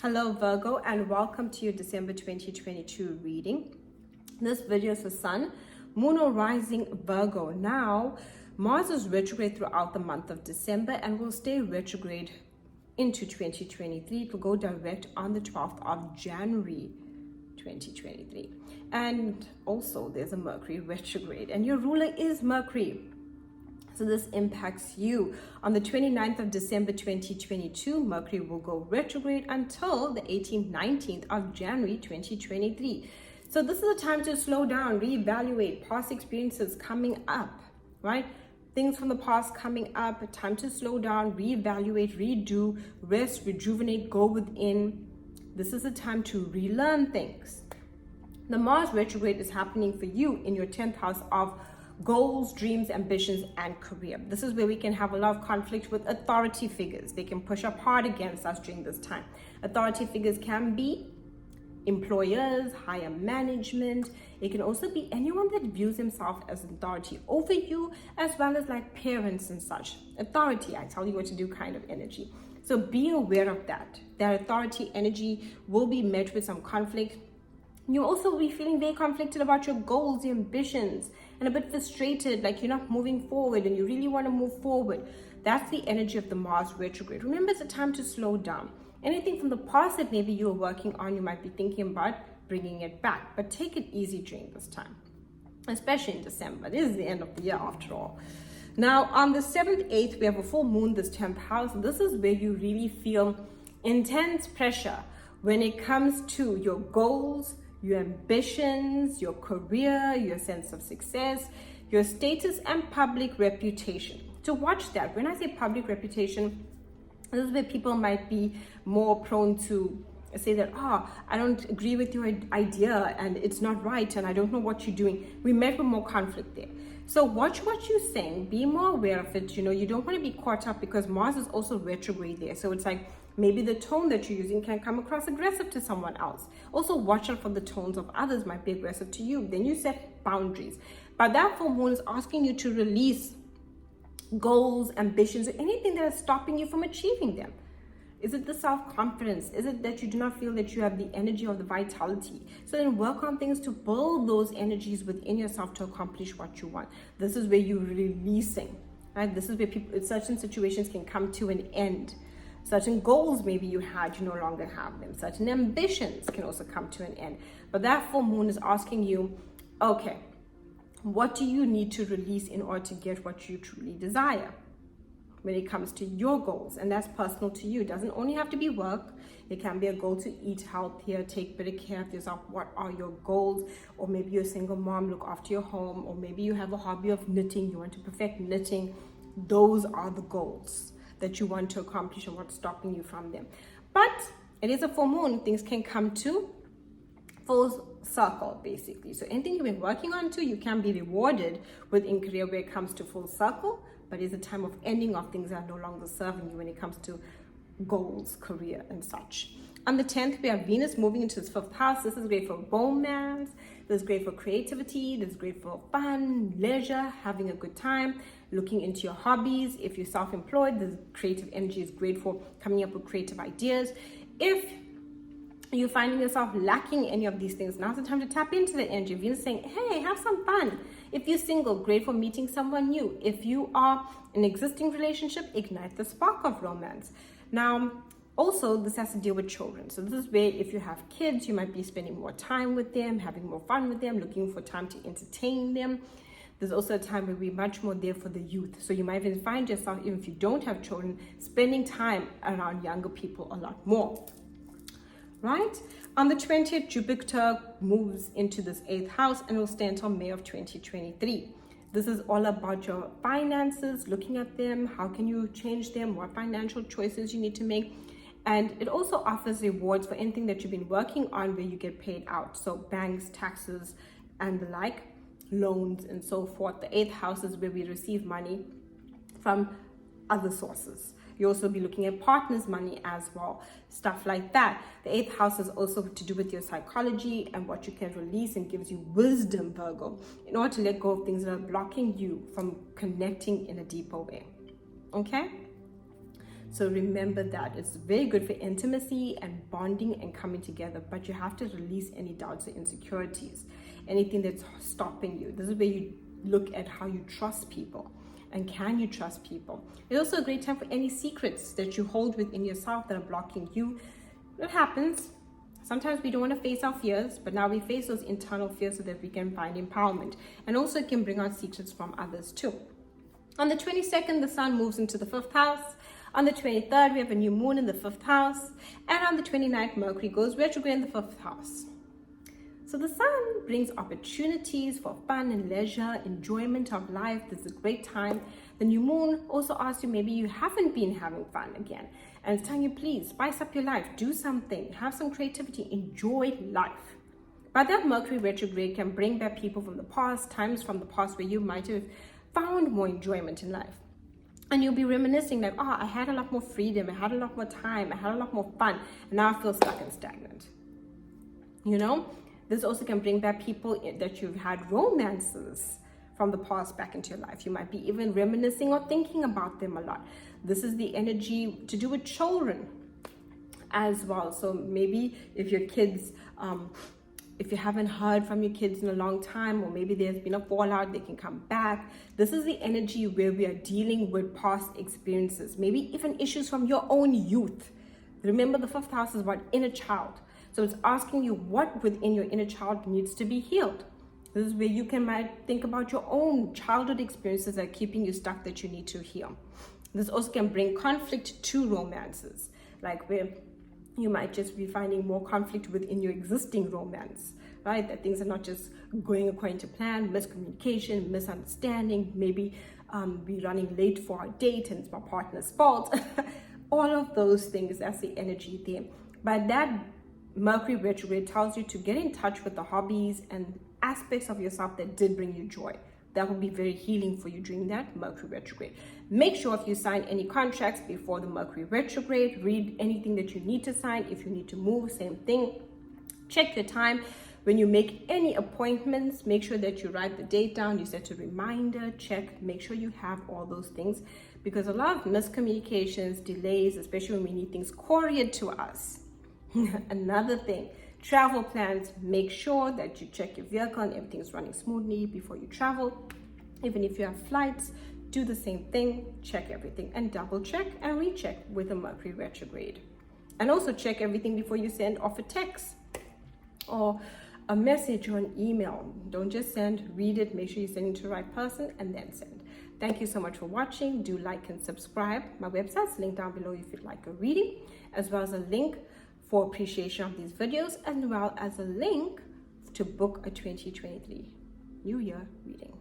Hello Virgo, and welcome to your December 2022 reading. This video is for Sun, Moon or Rising Virgo. Now, Mars is retrograde throughout the month of December and will stay retrograde into 2023. It will go direct on the 12th of January 2023. And also there's a Mercury retrograde and your ruler is Mercury. So this impacts you. On the 29th of December 2022, Mercury will go retrograde until the 18th, 19th of January 2023. So this is a time to slow down, reevaluate past experiences coming up, right? Things from the past coming up, time to slow down, reevaluate, redo, rest, rejuvenate, go within. This is a time to relearn things. The Mars retrograde is happening for you in your 10th house of goals, dreams, ambitions, and career. This is where we can have a lot of conflict with authority figures. They can push up hard against us during this time. Authority figures can be employers, higher management. It can also be anyone that views himself as an authority over you, as well as like parents and such. Authority, I tell you what to do kind of energy. So be aware of that. That authority energy will be met with some conflict. You'll also be feeling very conflicted about your goals, your ambitions, and a bit frustrated, like you're not moving forward and you really want to move forward. That's the energy of the Mars retrograde. Remember, it's a time to slow down. Anything from the past that maybe you were working on, you might be thinking about bringing it back, but take it easy during this time, especially in December. This is the end of the year after all. Now, on the 7th, 8th, we have a full moon, this 10th house. This is where you really feel intense pressure when it comes to your goals, your ambitions, your career, your sense of success, your status and public reputation. So watch that. When I say public reputation, this is where people might be more prone to say that, I don't agree with your idea and it's not right and I don't know what you're doing. We met with more conflict there. So watch what you're saying. Be more aware of it. You don't want to be caught up because Mars is also retrograde there. So it's like maybe the tone that you're using can come across aggressive to someone else. Also watch out for the tones of others might be aggressive to you. Then you set boundaries. But that full moon is asking you to release goals, ambitions, or anything that is stopping you from achieving them. Is it the self-confidence? Is it that you do not feel that you have the energy or the vitality? So then work on things to build those energies within yourself to accomplish what you want. This is where you're releasing, right? This is where people, certain situations can come to an end. Certain goals maybe you had, you no longer have them. Certain ambitions can also come to an end. But that full moon is asking you, okay, what do you need to release in order to get what you truly desire when it comes to your goals? And that's personal to you. It doesn't only have to be work. It can be a goal to eat healthier, take better care of yourself. What are your goals? Or maybe you're a single mom, look after your home. Or maybe you have a hobby of knitting. You want to perfect knitting. Those are the goals that you want to accomplish and what's stopping you from them. But it is a full moon. Things can come to full circle, basically. So anything you've been working on to, you can be rewarded within career where it comes to full circle, but it's a time of ending of things that are no longer serving you when it comes to goals, career, and such. On the 10th, we have Venus moving into its 5th house. This is great for romance. This is great for creativity. This is great for fun, leisure, having a good time, looking into your hobbies. If you're self-employed, this creative energy is great for coming up with creative ideas. If you're finding yourself lacking any of these things, now's the time to tap into the energy. Venus saying, hey, have some fun. If you're single, great for meeting someone new. If you are in an existing relationship, ignite the spark of romance. Now, also, this has to deal with children. So this is where if you have kids, you might be spending more time with them, having more fun with them, looking for time to entertain them. There's also a time where we're much more there for the youth. So you might even find yourself, even if you don't have children, spending time around younger people a lot more. Right? On the 20th, Jupiter moves into this 8th house and will stay until May of 2023. This is all about your finances, looking at them, how can you change them, what financial choices you need to make. And it also offers rewards for anything that you've been working on where you get paid out. So banks, taxes, and the like, loans, and so forth. The 8th house is where we receive money from other sources. You'll also be looking at partners' money as well, stuff like that. The 8th house is also to do with your psychology and what you can release and gives you wisdom, Virgo, in order to let go of things that are blocking you from connecting in a deeper way. Okay? So remember that it's very good for intimacy and bonding and coming together, but you have to release any doubts or insecurities, anything that's stopping you. This is where you look at how you trust people. And can you trust people? It's also a great time for any secrets that you hold within yourself that are blocking you. It happens. Sometimes we don't want to face our fears, but now we face those internal fears so that we can find empowerment. And also it can bring out secrets from others too. On the 22nd, the sun moves into the 5th house. On the 23rd, we have a new moon in the 5th house. And on the 29th, Mercury goes retrograde in the 5th house. So the sun brings opportunities for fun and leisure, enjoyment of life. This is a great time. The new moon also asks you, maybe you haven't been having fun again. And it's telling you, please spice up your life, do something, have some creativity, enjoy life. But that Mercury retrograde can bring back people from the past, times from the past where you might have found more enjoyment in life. And you'll be reminiscing like, I had a lot more freedom, I had a lot more time, I had a lot more fun, and now I feel stuck and stagnant. You know? This also can bring back people that you've had romances from the past back into your life. You might be even reminiscing or thinking about them a lot. This is the energy to do with children as well. So maybe if your kids, if you haven't heard from your kids in a long time, or maybe there's been a fallout, they can come back. This is the energy where we are dealing with past experiences, maybe even issues from your own youth. Remember, the 5th house is about inner child. So it's asking you what within your inner child needs to be healed. This is where you might think about your own childhood experiences that are keeping you stuck that you need to heal. This also can bring conflict to romances, like where you might just be finding more conflict within your existing romance, right? That things are not just going according to plan, miscommunication, misunderstanding, maybe be running late for a date and it's my partner's fault. All of those things, that's the energy there. But that Mercury retrograde tells you to get in touch with the hobbies and aspects of yourself that did bring you joy. That will be very healing for you during that Mercury retrograde. Make sure if you sign any contracts before the Mercury retrograde, read anything that you need to sign. If you need to move, same thing. Check your time. When you make any appointments, make sure that you write the date down. You set a reminder, check, make sure you have all those things, because a lot of miscommunications, delays, especially when we need things couriered to us. Another thing, travel plans, make sure that you check your vehicle and everything's running smoothly before you travel. Even if you have flights, do the same thing, check everything and double check and recheck with a Mercury retrograde. And also check everything before you send off a text or a message or an email. Don't just send, read it, make sure you send it to the right person and then send. Thank you so much for watching. Do like and subscribe. My website's linked down below if you'd like a reading, as well as a link for appreciation of these videos, as well as a link to book a 2023 New Year reading.